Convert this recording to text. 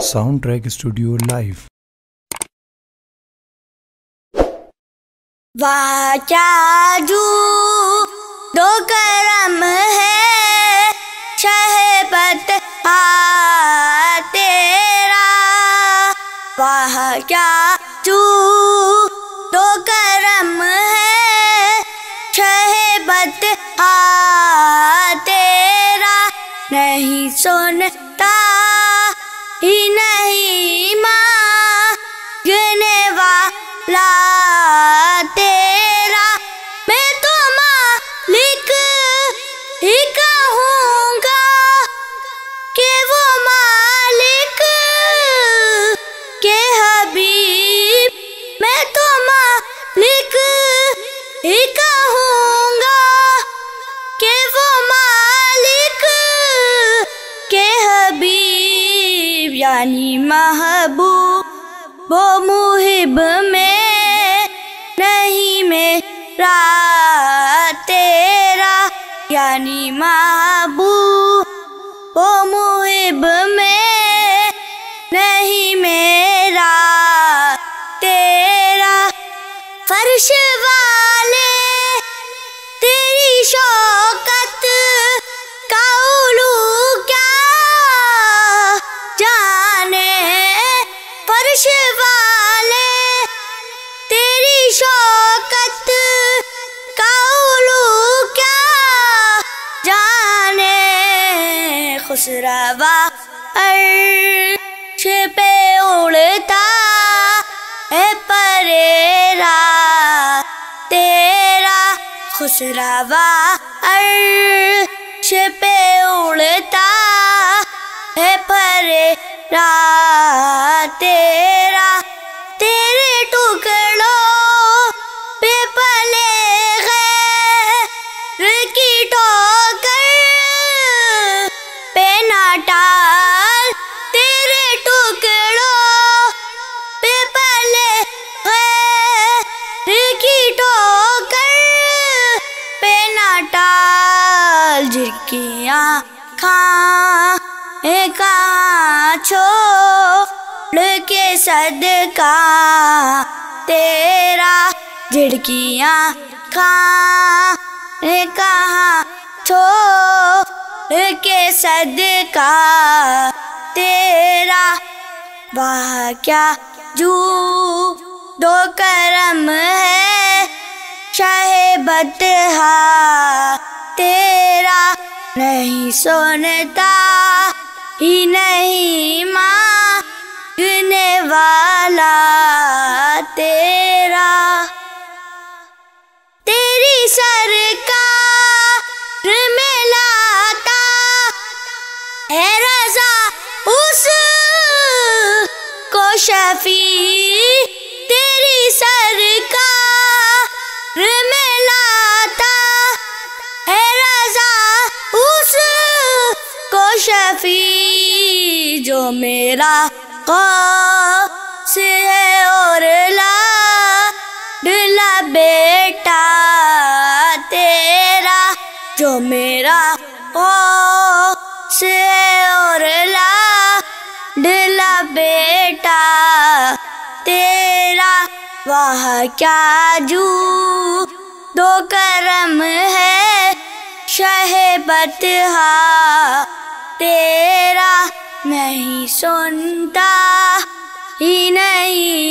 Sound track studio live. واہ کیا دو کرم ہے شہبت تیرا، واہ کیا دو کرم ہے شہبت تیرا، نہیں سنتا ہی نہیں مانگنے والا تیرا، میں تو مالک ہی کہوں گا کہ وہ مالک کے حبیب، میں تو مالک ہی کہوں گا کہ وہ مالک کے حبیب، یعنی محبوب وہ محب میں نہیں میرا تیرا، یعنی محبوب وہ محب میں نہیں میرا تیرا، فرش والے تیری شوکت کا علو کیا جانے، فرش والے تیری شوکت کا علو کیا جانے، خسروا عرش پہ اڑتا ہے پریرا تیرا، خسروا عرش پہ اڑتا ہے پریرا تیرا، تیرے ٹکڑوں پہ پلے غیر کی ٹھوکر پہ نہ ٹال، تیرے ٹکڑوں پہ پلے غیر کی ٹھوکر پہ نہ ٹال، جھرکیاں کھائیں کہاں چھوڑ کے صدقہ تیرا، جھڑکیاں کھائیں کہاں چھوڑ کے صدقہ تیرا، واہ کیا دو کرم ہے شہبت تیرا، نہیں سنتا ہی نہیں مانگنے والا تیرا، تیری سرکار میں لاتا ہے رضا اس کو شفیع، تیری سرکار میں لاتا ہے رضا اس کو شفیع، جو میرا غوث ہے اور لاڈلا بیٹا تیرا، جو میرا غوث ہے اور لاڈلا بیٹا تیرا، واہ کیا دو کرم ہے شہبت تیرا، نہیں سنتا ہی نہیں